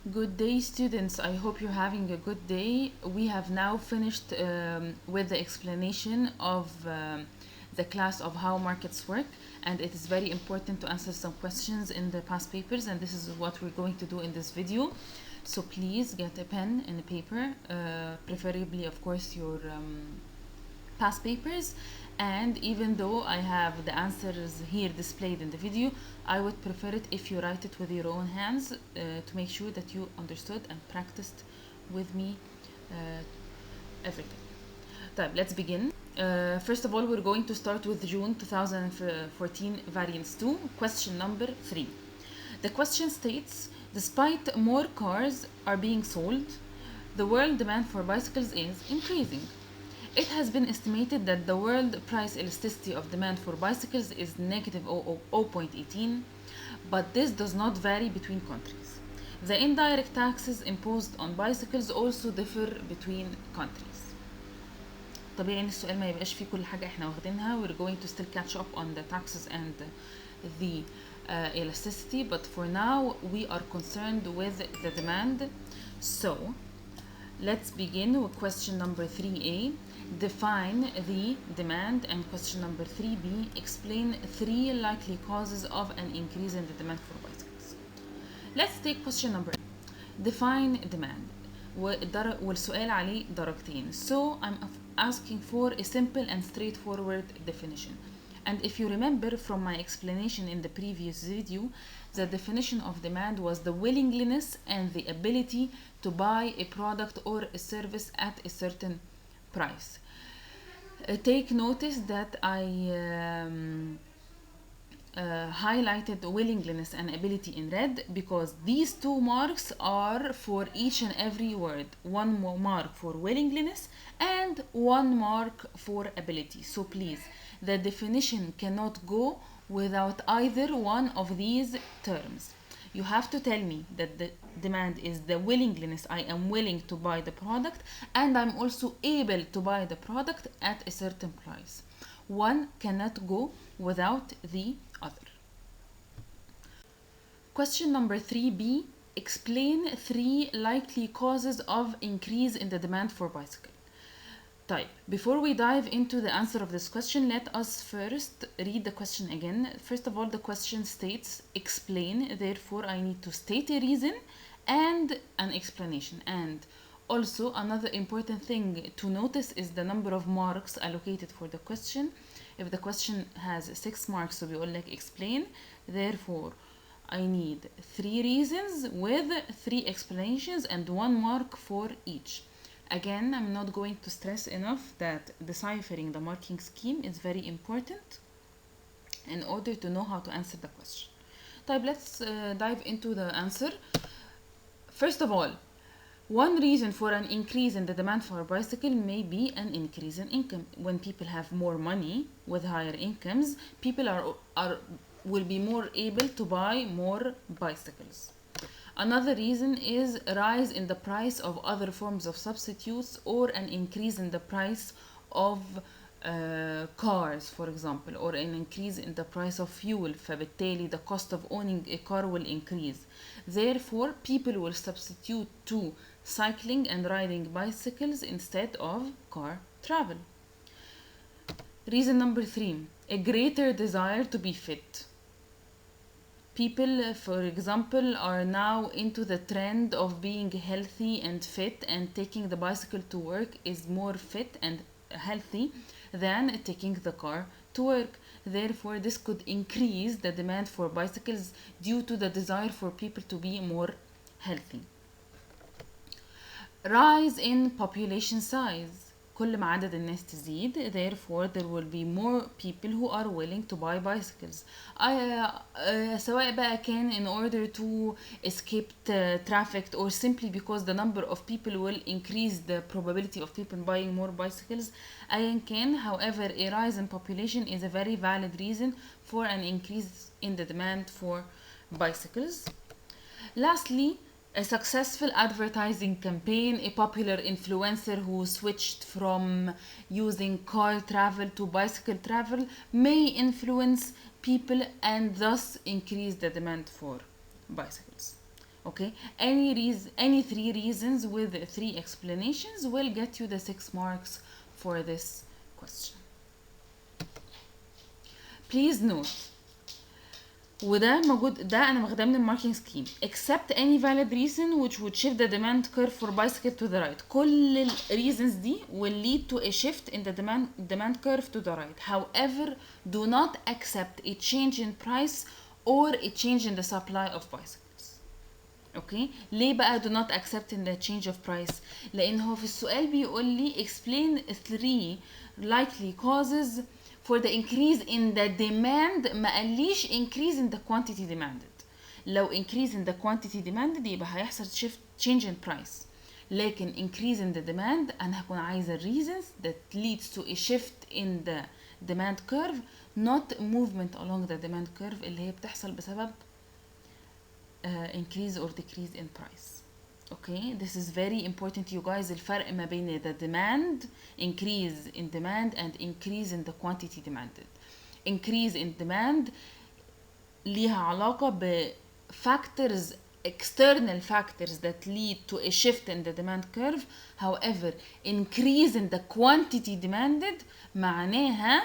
Good day, students. I hope you're having a good day. We have now finished with the explanation of the class of how markets work, and it is very important to answer some questions in the past papers, and this is what we're going to do in this video. So please get a pen and a paper, preferably, of course, your past papers. And even though I have the answers here displayed in the video, I would prefer it if you write it with your own hands to make sure that you understood and practiced with me everything. طيب, let's begin. First of all, we're going to start with June 2014 variance 2, question number 3. The question states, despite more cars are being sold, the world demand for bicycles is increasing. It has been estimated that the world price elasticity of demand for bicycles is negative 0.18, but this does not vary between countries. The indirect taxes imposed on bicycles also differ between countries. طبيعي ان السؤال ما يبقاش فيه كل حاجة احنا واخدينها. We're going to still catch up on the taxes and the elasticity, but for now we are concerned with the demand. So let's begin with question number 3a. Define the demand, and question number 3b, explain 3 likely causes of an increase in the demand for bicycles. Let's take question number 1. Define demand. والسؤال عليه درجتين. So I'm asking for a simple and straightforward definition. And if you remember from my explanation in the previous video, the definition of demand was the willingness and the ability to buy a product or a service at a certain price. Take notice that I highlighted willingness and ability in red because these two marks are for each and every word. One mark for willingness and one mark for ability. So please, the definition cannot go without either one of these terms. You have to tell me that the demand is the willingness, I am willing to buy the product, and I'm also able to buy the product at a certain price. One cannot go without the other. Question number 3b, explain 3 likely causes of increase in the demand for bicycle. Type. Before we dive into the answer of this question, let us first read the question again. First of all, the question states explain, therefore I need to state a reason and an explanation. And also another important thing to notice is the number of marks allocated for the question. If the question has 6 marks, so بيقول لك explain, therefore I need 3 reasons with 3 explanations and 1 mark for each. Again, I'm not going to stress enough that deciphering the marking scheme is very important in order to know how to answer the question. طيب, let's dive into the answer. First of all, one reason for an increase in the demand for a bicycle may be an increase in income. When people have more money with higher incomes, people will be more able to buy more bicycles. Another reason is a rise in the price of other forms of substitutes or an increase in the price of cars, for example, or an increase in the price of fuel. فبالتالي the cost of owning a car will increase. Therefore, people will substitute to cycling and riding bicycles instead of car travel. Reason number 3, a greater desire to be fit. People, for example, are now into the trend of being healthy and fit, and taking the bicycle to work is more fit and healthy than taking the car to work. Therefore, this could increase the demand for bicycles due to the desire for people to be more healthy. Rise in population size. كل ما عدد الناس تزيد, therefore there will be more people who are willing to buy bicycles. سواء بقى كان in order to escape traffic or simply because the number of people will increase the probability of people buying more bicycles. أيا كان, however, a rise in population is a very valid reason for an increase in the demand for bicycles. Lastly, a successful advertising campaign, a popular influencer who switched from using car travel to bicycle travel may influence people and thus increase the demand for bicycles. Okay, any 3 reasons with 3 explanations will get you the 6 marks for this question. Please note وده موجود، ده انا واخداه من الماركينج سكيم. except any valid reason which would shift the demand curve for bicycle to the right. كل ال reasons دي will lead to a shift in the demand curve to the right. However, do not accept a change in price or a change in the supply of bicycles. اوكي، ليه بقى do not accept in the change of price؟ لان هو في السؤال بيقول لي explain 3 likely causes for the increase in the demand، ما قاليش increase in the quantity demanded. لو increase in the quantity demanded يبقى هيحصل shift change in price، لكن increase in the demand انا هكون عايزه reasons that leads to a shift in the demand curve, not movement along the demand curve اللي هي بتحصل بسبب increase or decrease in price. Okay, this is very important you guys. الفرق ما بين the demand, increase in demand and increase in the quantity demanded. Increase in demand ليها علاقة ب factors, external factors that lead to a shift in the demand curve. However, increase in the quantity demanded معناها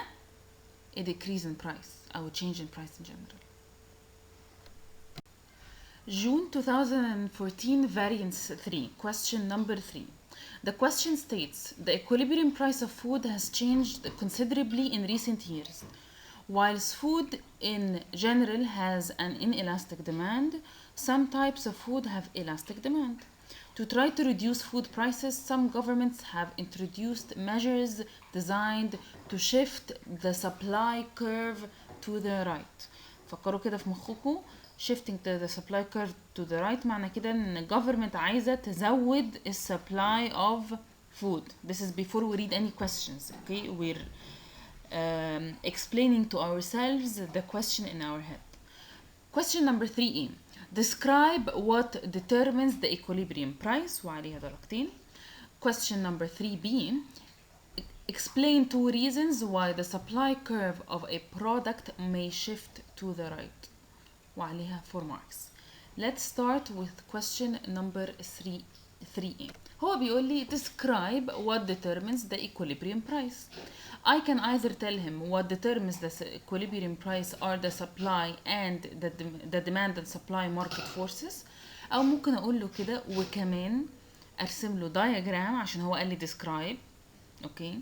a decrease in price أو change in price in general. June 2014 variance 3, question number 3. The question states, the equilibrium price of food has changed considerably in recent years. Whilst food in general has an inelastic demand, some types of food have elastic demand. To try to reduce food prices, some governments have introduced measures designed to shift the supply curve to the right. فكروا كده في مخكم، shifting the supply curve to the right معنى كده ان government عايزة تزود ال supply of food. This is before we read any questions. Okay, we're explaining to ourselves the question in our head. Question number 3A. Describe what determines the equilibrium price وعليها درجتين. Question number 3B. Explain 2 reasons why the supply curve of a product may shift to the right وعليها 4 marks. Let's start with question number 3A. هو بيقول لي describe what determines the equilibrium price. I can either tell him what determines the equilibrium price are the supply and the demand and supply market forces، أو ممكن أقول له كده وكمان أرسم له diagram عشان هو قال لي describe. Okay,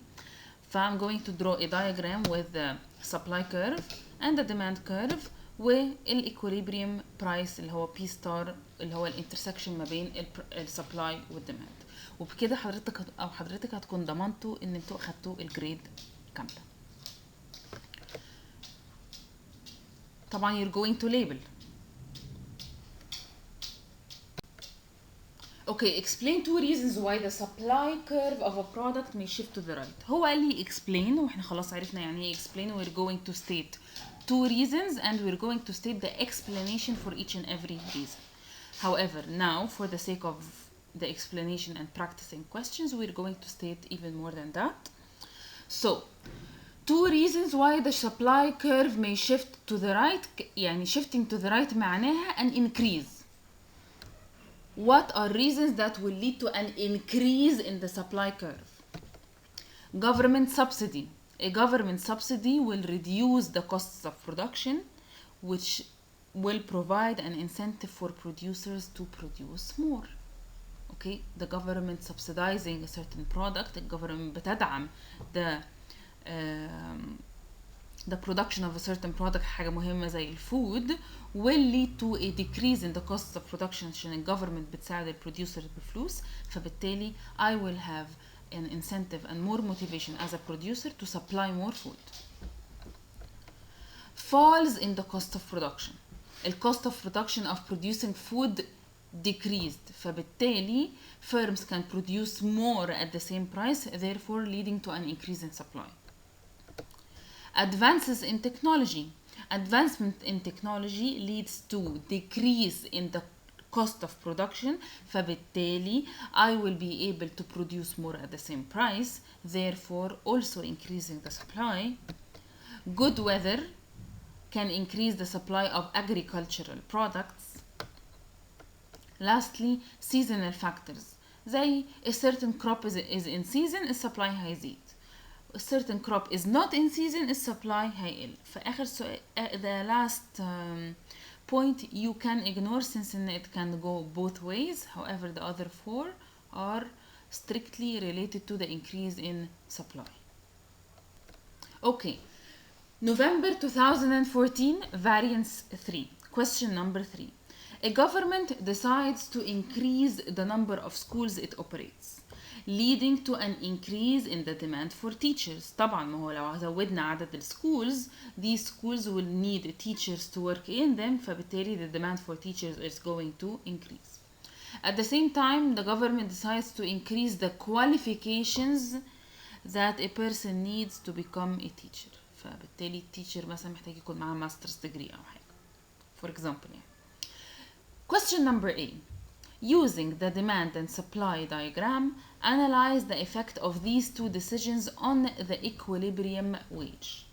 so I'm going to draw a diagram with the supply curve and the demand curve والايكوليبريم برايس اللي هو بي ستار اللي هو الانترسكشن ما بين السبلاي والديماند. وبكده حضرتك هتكون ضمنتوا ان انتوا اخدتوا الجريد كامله. طبعا you're going to label. Okay, explain 2 reasons why the supply curve of a product may shift to the right. هو قال لي explain واحنا خلاص عرفنا يعني ايه explain. We're going to state 2 reasons and we're going to state the explanation for each and every reason. However, now for the sake of the explanation and practicing questions, we're going to state even more than that. So, 2 reasons why the supply curve may shift to the right. يعني shifting to the right معناها an increase. What are reasons that will lead to an increase in the supply curve? Government subsidy. A government subsidy will reduce the costs of production, which will provide an incentive for producers to produce more. Okay, the government subsidizing a certain product, the government بتدعم the production of a certain product حاجة مهمة زي الفود will lead to a decrease in the costs of production عشان الجوفرمنت بتساعد البروديوسر بفلوس، فبالتالي I will have an incentive and more motivation as a producer to supply more food. Falls in the cost of production. The cost of production of producing food decreased، فبالتالي firms can produce more at the same price, therefore leading to an increase in supply. Advances in technology. Advancement in technology leads to decrease in the cost of production، فبالتالي I will be able to produce more at the same price, therefore also increasing the supply. Good weather can increase the supply of agricultural products. Lastly, seasonal factors زي a certain crop is in season السبلاي هيزيد. A certain crop is not in season السبلاي هيقل. فآخر سؤال the last point you can ignore since it can go both ways. However, the other four are strictly related to the increase in supply. Okay, November 2014, variance 3. Question number 3. A government decides to increase the number of schools it operates, leading to an increase in the demand for teachers. طبعا ما هو لو زودنا عدد الschools, these schools will need teachers to work in them, فبالتالي the demand for teachers is going to increase. At the same time, the government decides to increase the qualifications that a person needs to become a teacher. فبالتالي teacher مثلا محتاج يكون معاه master's degree أو حاجة. For example يعني. Question number A. Using the demand and supply diagram, analyze the effect of these two decisions on the equilibrium wage.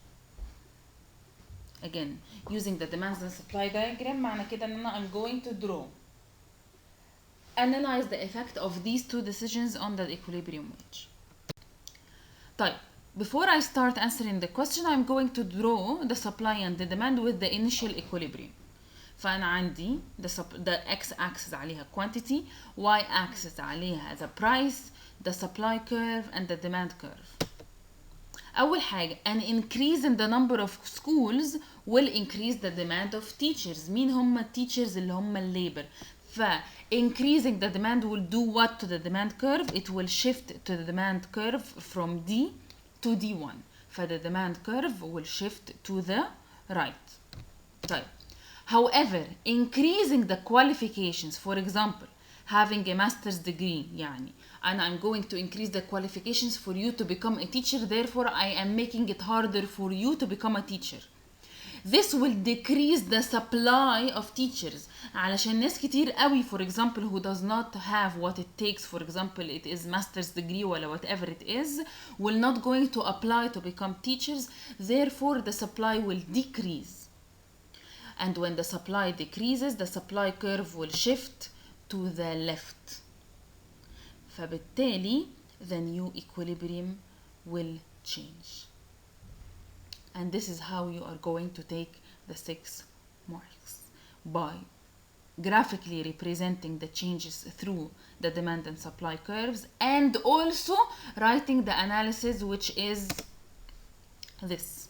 Again, using the demand and supply diagram معنى كده ان انا I'm going to draw. Analyze the effect of these two decisions on the equilibrium wage. طيب, before I start answering the question, I'm going to draw the supply and the demand with the initial equilibrium. فأنا عندي the x-axis عليها quantity, y-axis عليها the price, the supply curve and the demand curve. أول حاجة, an increase in the number of schools will increase the demand of teachers. مين هم teachers اللي هم labor. ف increasing the demand will do what to the demand curve? It will shift to the demand curve from D to D1. ف the demand curve will shift to the right. طيب. However, increasing the qualifications, for example, having a master's degree, يعني, and I'm going to increase the qualifications for you to become a teacher, therefore I am making it harder for you to become a teacher. This will decrease the supply of teachers. علشان ناس كتير قوي, for example, who does not have what it takes, for example, it is master's degree or whatever it is, will not going to apply to become teachers, therefore the supply will decrease. And when the supply decreases, the supply curve will shift to the left. فبالتالي the new equilibrium will change. And this is how you are going to take the 6 marks, by graphically representing the changes through the demand and supply curves, and also writing the analysis, which is this.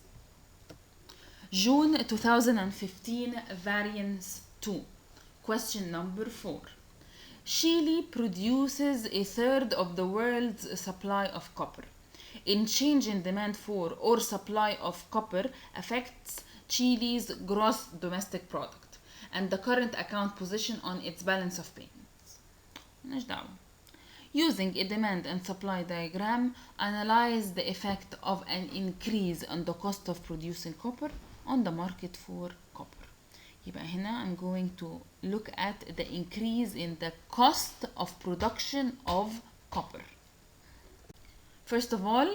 June 2015, variance 2. Question number 4. Chile produces a third of the world's supply of copper. In change in demand for or supply of copper affects Chile's gross domestic product and the current account position on its balance of payments. مالناش دعوة. Using a demand and supply diagram, analyze the effect of an increase in the cost of producing copper on the market for copper. يبقى هنا I'm going to look at the increase in the cost of production of copper. First of all,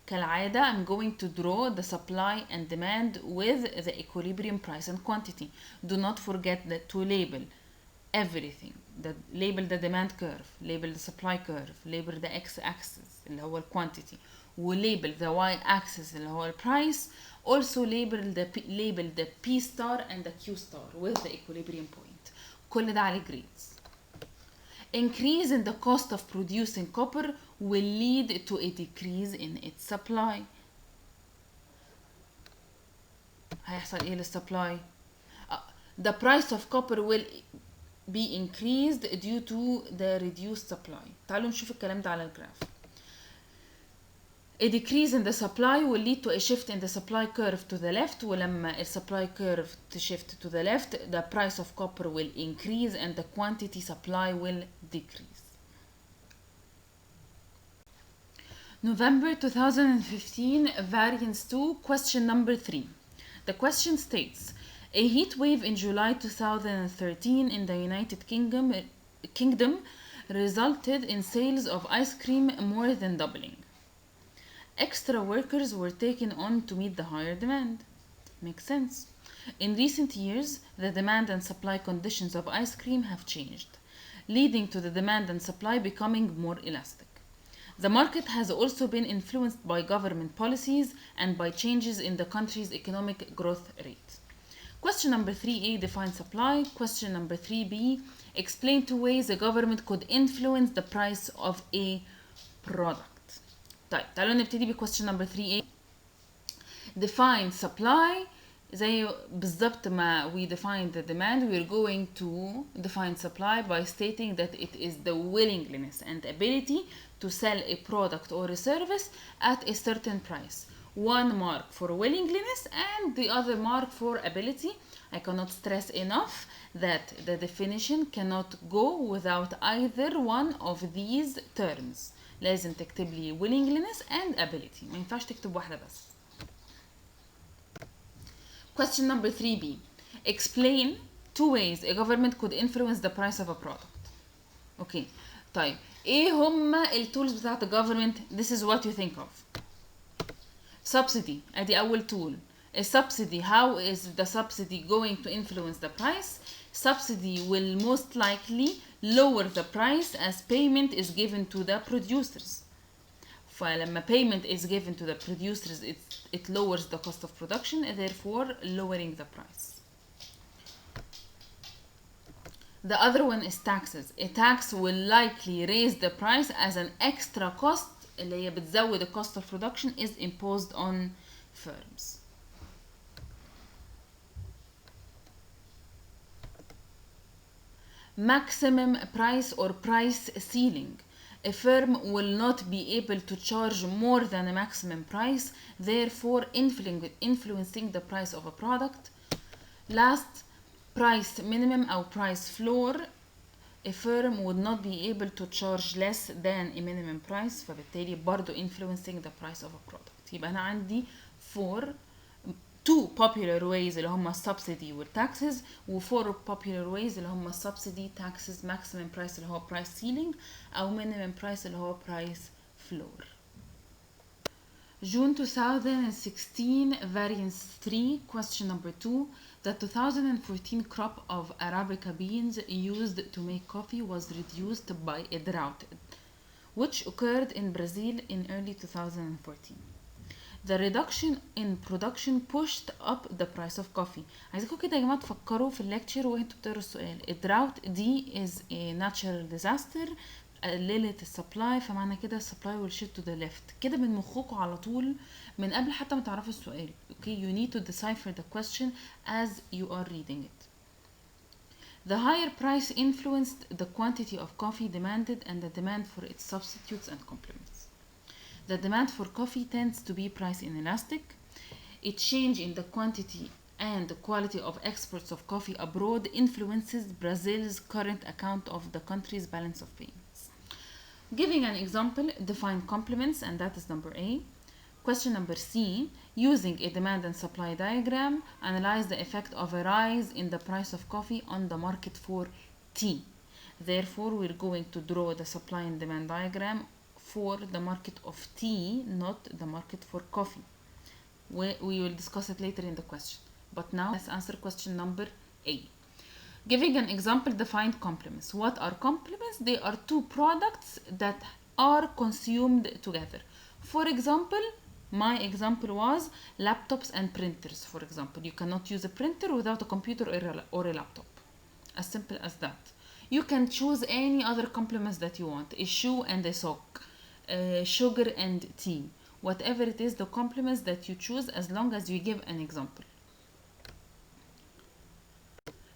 كالعادة, I'm going to draw the supply and demand with the equilibrium price and quantity. Do not forget that to label everything. Label the demand curve, label the supply curve, label the x-axis اللي هو quantity, label the y-axis اللي هو price. Also label the P star and the Q star with the equilibrium point. كل ده عليه grades. Increase in the cost of producing copper will lead to a decrease in its supply. هيحصل ايه للsupply? The price of copper will be increased due to the reduced supply. تعالوا نشوف الكلام ده على الجراف. A decrease in the supply will lead to a shift in the supply curve to the left. ولما ال supply curve to shift to the left, the price of copper will increase and the quantity supply will decrease. November 2015, variance 2, question number 3. The question states, a heat wave in July 2013 in the United Kingdom resulted in sales of ice cream more than doubling. Extra workers were taken on to meet the higher demand. Makes sense. In recent years, the demand and supply conditions of ice cream have changed. leading to the demand and supply becoming more elastic. The market has also been influenced by government policies and by changes in the country's economic growth rate. Question number 3A, define supply. Question number 3B, explain two ways the government could influence the price of a product. طيب تعالوا نبتدي بquestion number 3A. Define supply. زي بالظبط ما we defined the demand, we're going to define supply by stating that it is the willingness and ability to sell a product or a service at a certain price. One mark for willingness and the other mark for ability. I cannot stress enough that the definition cannot go without either one of these terms. لازم تكتب لي willingness and ability, ما ينفعش تكتب واحدة بس. Question number 3B. Explain two ways a government could influence the price of a product. Okay. طيب ايه هما التولز بتاعت the government? This is what you think of. Subsidy. ادي اول tool. A subsidy. How is the subsidy going to influence the price? Subsidy will most likely lower the price as payment is given to the producers. فلما payment is given to the producers, it lowers the cost of production, therefore lowering the price. The other one is taxes. A tax will likely raise the price as an extra cost اللي هي بتزود the cost of production is imposed on firms. Maximum price or price ceiling. A firm will not be able to charge more than a maximum price, therefore influencing the price of a product. Last, price minimum or price floor. A firm would not be able to charge less than a minimum price, فبالتالي برضو influencing the price of a product. يبقى أنا عندي two popular ways اللي هما subsidy و taxes و four popular ways اللي هما subsidy, taxes, maximum price اللي هو price ceiling أو minimum price اللي هو price floor. June 2016 variance 3 question number 2. The 2014 crop of Arabica beans used to make coffee was reduced by a drought which occurred in Brazil in early 2014. The reduction in production pushed up the price of coffee. عايزكم كده يا جماعة تفكروا في الليكتشر وانتوا بتقروا السؤال. الدراوت دي is a natural disaster قللت السبلاي, فمعنى كده السبلاي will shift to the left. كده من مخكم على طول من قبل حتى ما تعرفوا السؤال. Okay, you need to decipher the question as you are reading it. The higher price influenced the quantity of coffee demanded and the demand for its substitutes and complements. The demand for coffee tends to be price inelastic. A change in the quantity and the quality of exports of coffee abroad influences Brazil's current account of the country's balance of payments. Giving an example, define complements, and that is number A. Question number C. Using a demand and supply diagram, analyze the effect of a rise in the price of coffee on the market for tea. Therefore, we're going to draw the supply and demand diagram for the market of tea, not the market for coffee. We will discuss it later in the question. But now let's answer question number A. Giving an example, define complements. What are complements? They are two products that are consumed together. For example, my example was laptops and printers. For example, you cannot use a printer without a computer or a laptop. As simple as that. You can choose any other complements that you want. A shoe and a sock. Sugar and tea. Whatever it is, the complements that you choose, as long as you give an example.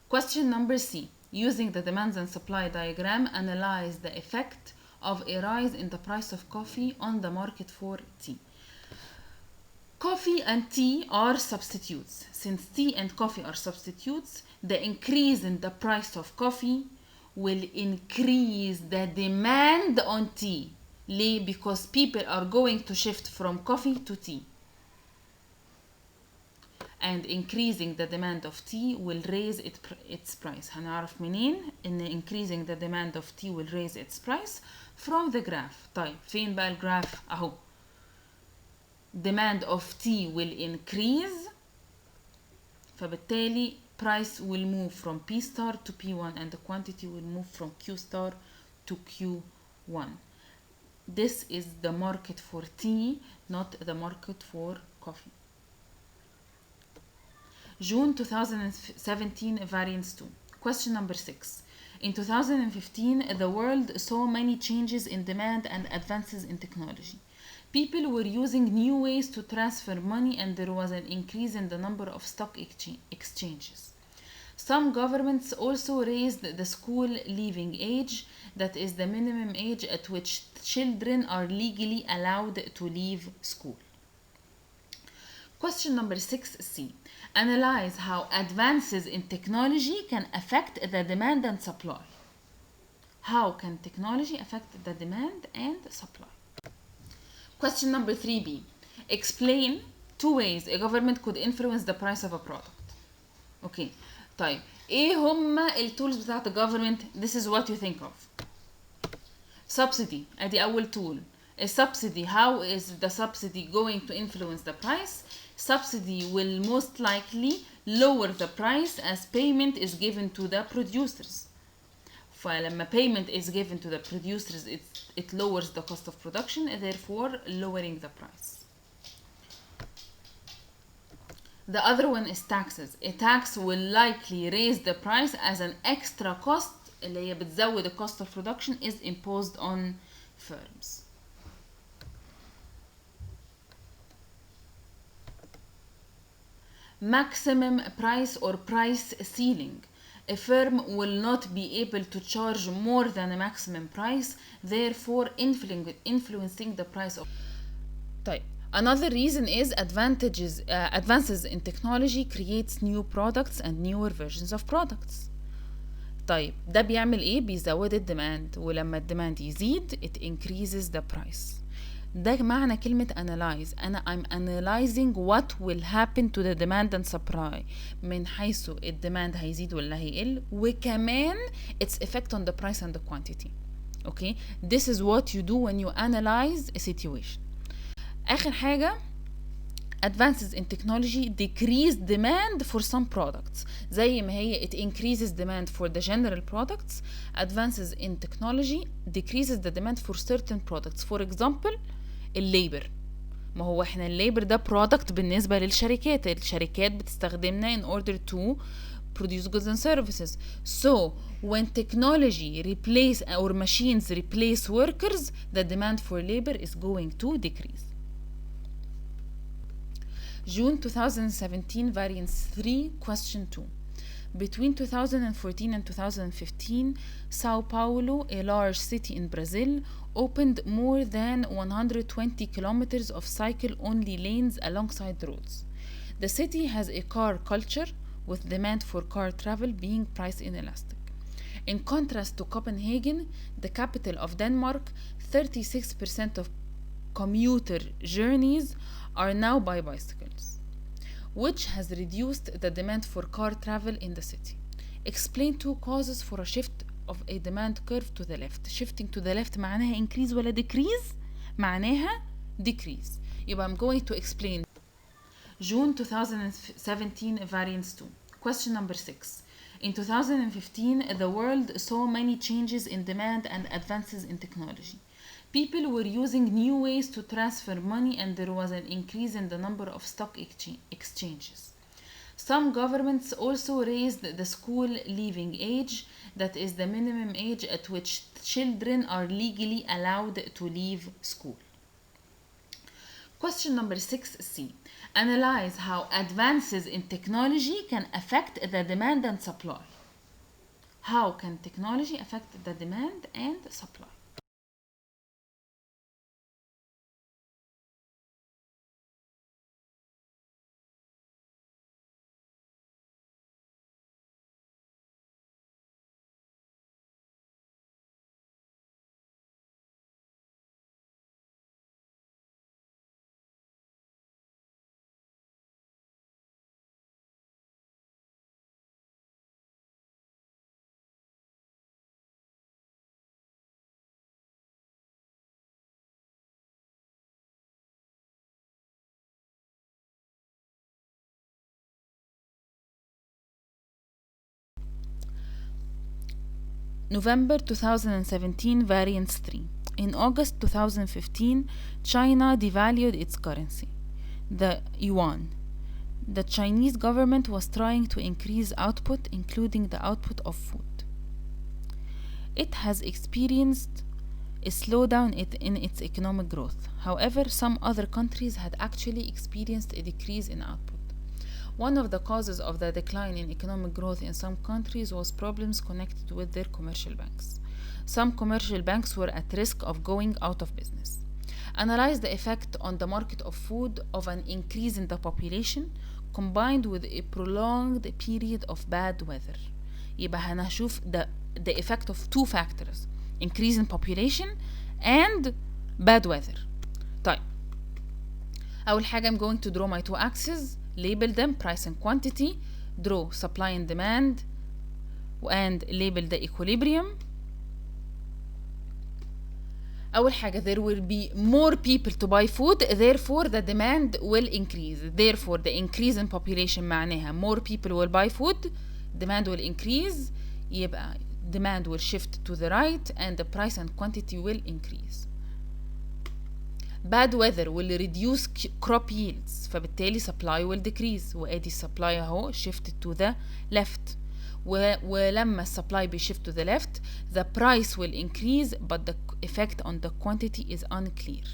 Question number C. Using the demands and supply diagram, analyze the effect of a rise in the price of coffee on the market for tea. Coffee and tea are substitutes. Since tea and coffee are substitutes, the increase in the price of coffee will increase the demand on tea. ليه؟ Because people are going to shift from coffee to tea. And increasing the demand of tea will raise its price. هنعرف منين إن increasing the demand of tea will raise its price? From the graph. طيب فين بقى الجراف؟ أهو. Demand of tea will increase. فبالتالي price will move from P star to P1 and the quantity will move from Q star to Q1. This is the market for tea, not the market for coffee. June 2017 variance 2. Question number 6. In 2015, the world saw many changes in demand and advances in technology. People were using new ways to transfer money and there was an increase in the number of stock exchanges. Some governments also raised the school leaving age, that is the minimum age at which children are legally allowed to leave school. Question number 6C. Analyze how advances in technology can affect the demand and supply. How can technology affect the demand and supply? Question number 3B. Explain 2 ways a government could influence the price of a product. Okay. طيب ايه هما التولز بتاعت الجوفرمنت؟ This is what you think of. Subsidy ادي اول tool. A subsidy, how is the subsidy going to influence the price? Subsidy will most likely lower the price as payment is given to the producers. فلما payment is given to the producers, it lowers the cost of production, therefore lowering the price. The other one is taxes. A tax will likely raise the price as an extra cost اللي هي بتزود the cost of production is imposed on firms. Maximum price or price ceiling. A firm will not be able to charge more than a maximum price, therefore influencing the price of. طيب. Another reason is advances in technology creates new products and newer versions of products. طيب ده بيعمل ايه؟ بيزود الديماند ولما الديماند يزيد it increases the price. ده معنى كلمة analyze. I'm analyzing what will happen to the demand and supply من حيث الديماند هيزيد ولا هيقل وكمان its effect on the price and the quantity. Okay, this is what you do when you analyze a situation. آخر حاجة advances in technology decrease demand for some products زي ما هي it increases demand for the general products. Advances in technology decreases the demand for certain products. For example الليبر. ما هو احنا الليبر ده product بالنسبة للشركات. الشركات بتستخدمنا in order to produce goods and services. So when technology replace or machines replace workers, the demand for labor is going to decrease. June 2017 variance 3 question 2. Between 2014 and 2015, Sao Paulo, a large city in Brazil, opened more than 120 kilometers of cycle-only lanes alongside roads. The city has a car culture, with demand for car travel being price inelastic. In contrast to Copenhagen, the capital of Denmark, 36% of commuter journeys are now by bicycles, which has reduced the demand for car travel in the city. Explain 2 causes for a shift of a demand curve to the left. Shifting to the left معناها increase ولا decrease؟ معناها decrease. يبقى I'm going to explain. June 2017 variance 2. Question number 6. In 2015, the world saw many changes in demand and advances in technology. People were using new ways to transfer money and there was an increase in the number of stock exchanges. Some governments also raised the school leaving age, that is the minimum age at which children are legally allowed to leave school. Question number 6C. Analyze how advances in technology can affect the demand and supply. How can technology affect the demand and supply? November 2017 variance 3. In August 2015, China devalued its currency, the yuan. The Chinese government was trying to increase output, including the output of food. It has experienced a slowdown in its economic growth. However, some other countries had actually experienced a decrease in output. One of the causes of the decline in economic growth in some countries was problems connected with their commercial banks. Some commercial banks were at risk of going out of business. Analyze the effect on the market of food of an increase in the population combined with a prolonged period of bad weather. يبقى هنشوف the effect of two factors, increase in population and bad weather. طيب أول حاجة I'm going to draw my two axes, label them price and quantity, draw supply and demand, and label the equilibrium. أول حاجة there will be more people to buy food, therefore the demand will increase. Therefore the increase in population معناها more people will buy food, demand will increase, يبقى demand will shift to the right and the price and quantity will increase. Bad weather will reduce crop yields, فبالتالي supply will decrease. وادي supply اهو shifted to the left. ولما supply be shift to the left, the price will increase but the effect on the quantity is unclear.